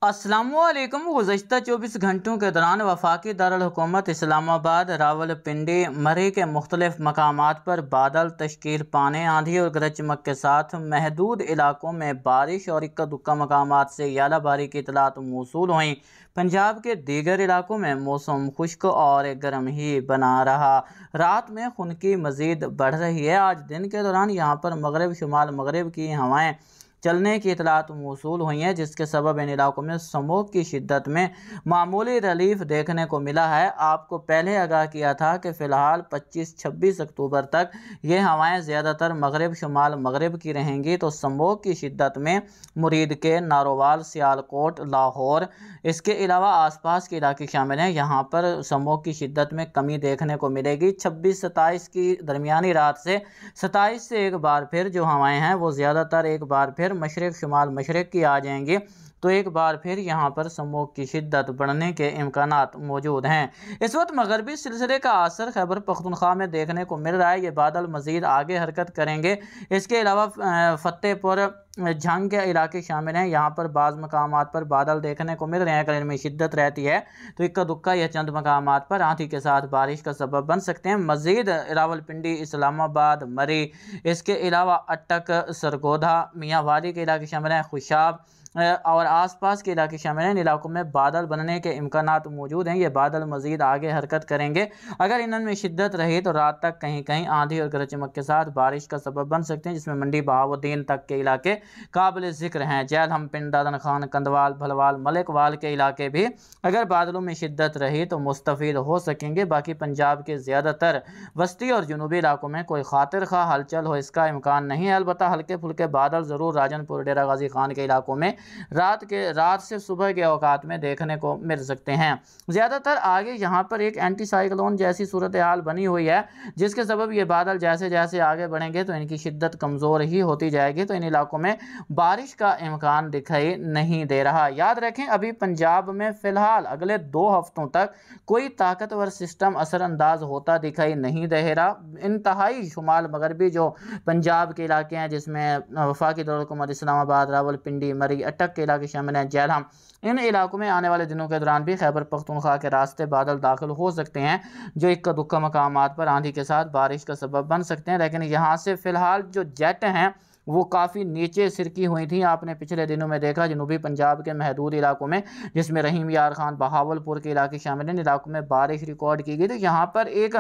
अस्सलामुअलैकुम। गुज़श्ता 24 घंटों के दौरान वफाकी दारुल-हुकूमत इस्लामाबाद, रावलपिंडी, मरी के मुख्तलिफ मकामात पर बादल तश्कील पाने, आंधी और गरज चमक के साथ महदूद इलाकों में बारिश और इक्का दुक्का मकामात से यालाबारी की इतलात मौसूल हुई। पंजाब के दीगर इलाकों में मौसम खुश्क और गर्म ही बना रहा। रात में खुनकी मज़ीद बढ़ रही है। आज दिन के दौरान यहाँ पर मगरब शुमाल मगरब की हवाएँ चलने की इतलात मौसूल हुई हैं, जिसके सबब इन इलाकों में स्मोक की शिद्दत में मामूली रिलीफ देखने को मिला है। आपको पहले आगाह किया था कि फ़िलहाल 25-26 अक्टूबर तक ये हवाएं ज़्यादातर मगरब शुमाल मगरब की रहेंगी, तो स्मोक की शिद्दत में मुरीद के, नारोवाल, सियालकोट, लाहौर, इसके अलावा आसपास के इलाके शामिल हैं। यहाँ पर स्मोक की शिद्दत में कमी देखने को मिलेगी। 26-27 की दरमियानी रात से 27 से एक बार फिर जो हवाएं हैं वो ज़्यादातर एक बार फिर मशरिक़ शुमाल मशरिक़ की आ जाएंगी, तो एक बार फिर यहाँ पर स्मोक की शिद्दत बढ़ने के इम्कानात मौजूद हैं। इस वक्त मगरबी सिलसिले का असर खैबर पख्तूनख्वा में देखने को मिल रहा है। ये बादल मज़ीद आगे हरकत करेंगे। इसके अलावा फतेहपुर झंग के इलाके शामिल हैं। यहाँ पर बाज़ मकामात पर बादल देखने को मिल रहे हैं। अगर इनमें शिद्दत रहती है तो इक्का दुक्का या चंद मकामात पर आंधी के साथ बारिश का सबब बन सकते हैं। मज़ीद रावलपिंडी, इस्लामाबाद, मरी, इसके अलावा अटक, सरगोधा, मियाँ वाली के इलाके शामिल हैं, खुशाब और आसपास के इलाके शामिल हैं। इन इलाकों में बादल बनने के इम्कानात मौजूद हैं। ये बादल मज़ीद आगे हरकत करेंगे। अगर इनमें शिद्दत रही तो रात तक कहीं कहीं आंधी और गरज चमक के साथ बारिश का सबब बन सकते हैं, जिसमें मंडी बहाउद्दीन तक के इलाके काबिल ज़िक्र हैं। जैलहम, पिंड, दादन खान, कंदवाल, भलवाल, मलिकवाल के इलाके भी अगर बादलों में शिद्दत रही तो मुस्तफ़ीद हो सकेंगे। बाकी पंजाब के ज़्यादातर वस्ती और जनूबी इलाकों में कोई खातिर खा हलचल हो इसका इम्कान नहीं है। अलबत्ता हल्के फुल्के बादल ज़रूर राजनपुर, डेरा गाजी खान के इलाकों में रात से सुबह के औकात में देखने को मिल सकते हैं। ज़्यादातर आगे यहाँ पर एक एंटी साइक्लोन जैसी सूरत हाल बनी हुई है, जिसके सबब ये बादल जैसे जैसे आगे बढ़ेंगे तो इनकी शिद्दत कमज़ोर ही होती जाएगी, तो इन इलाकों में बारिश का इम्कान दिखाई नहीं दे रहा। याद रखें, अभी पंजाब में फ़िलहाल अगले 2 हफ्तों तक कोई ताकतवर सिस्टम असरअंदाज होता दिखाई नहीं दे रहा। इंतहाई शुमाल मगरबी जो पंजाब के इलाके हैं, जिसमें वफाकी दारुल-हुकूमत इस्लामाबाद, रावलपिंडी, मरी, अटक के इलाके शामिल हैं, जैलहम, इन इलाकों में आने वाले दिनों के दौरान भी खैबर पख्तूनख्वा के रास्ते बादल दाखिल हो सकते हैं, जो इक्का दुक्का मकामात पर आंधी के साथ बारिश का सबब बन सकते हैं। लेकिन यहाँ से फ़िलहाल जो जेट हैं वो काफ़ी नीचे सिरकी हुई थी। आपने पिछले दिनों में देखा जनूबी पंजाब के महदूद इलाकों में, जिसमें रहीम यार खान, बहावलपुर के इलाके शामिल हैं, इलाकों में बारिश रिकॉर्ड की गई। तो यहाँ पर एक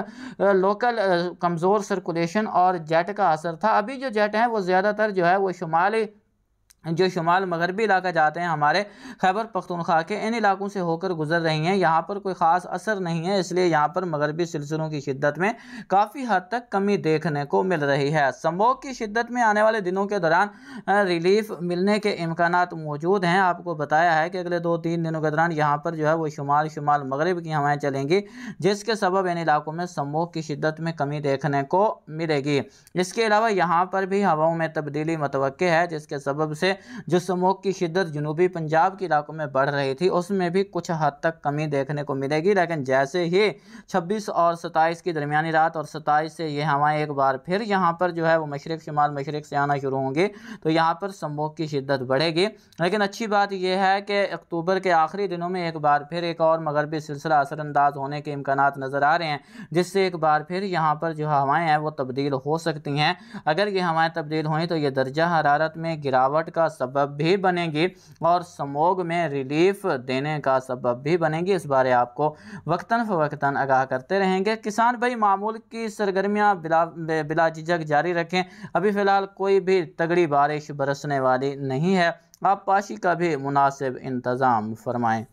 लोकल कमज़ोर सर्कुलेशन और जेट का असर था। अभी जो जेट हैं वो ज़्यादातर जो है वो शुमाल मगरबी इलाका जाते हैं, हमारे खैबर पख्तूनख्वा के इन इलाकों से होकर गुजर रही हैं। यहाँ पर कोई ख़ास असर नहीं है, इसलिए यहाँ पर मगरबी सिलसिलों की शिद्दत में काफ़ी हद तक कमी देखने को मिल रही है। स्मोक की शिद्दत में आने वाले दिनों के दौरान रिलीफ मिलने के इम्कानात मौजूद हैं। आपको बताया है कि अगले 2-3 दिनों के दौरान यहाँ पर जो है वो शुमाल मगरब की हवाएँ चलेंगी, जिसके सबब इन इलाकों में स्मोक की शिद्दत में कमी देखने को मिलेगी। इसके अलावा यहाँ पर भी हवाओं में तब्दीली मुतवक्के है, जिसके सबब से जो स्मोक की शिद्दत जनूबी पंजाब के इलाकों में बढ़ रही थी उसमें भी कुछ हद तक कमी देखने को मिलेगी। लेकिन जैसे ही 26 और 27 की दरमियानी रात और 27 से ये हवाएं एक बार फिर यहाँ पर जो है वो मशरिक़ शुमाल मशरिक़ से आना शुरू होंगी, तो यहाँ पर स्मोक की शिद्दत बढ़ेगी। लेकिन अच्छी बात यह है कि अक्टूबर के आखिरी दिनों में एक बार फिर एक और मगरबी सिलसिला असरअंदाज होने के इम्कानात नज़र आ रहे हैं, जिससे एक बार फिर यहाँ पर जो हवाएँ हैं वो तब्दील हो सकती हैं। अगर ये हवाएँ तब्दील हुई तो ये दर्जा हरारत में गिरावट का सबब भी बनेगी और स्मोग में रिलीफ देने का सबब भी बनेगी। इस बारे आपको वक्तन फ़वक्तन आगाह करते रहेंगे। किसान भाई मामूल की सरगर्मियाँ बिला झिझक जारी रखें। अभी फ़िलहाल कोई भी तगड़ी बारिश बरसने वाली नहीं है। आप पाशी का भी मुनासिब इंतज़ाम फरमाएँ।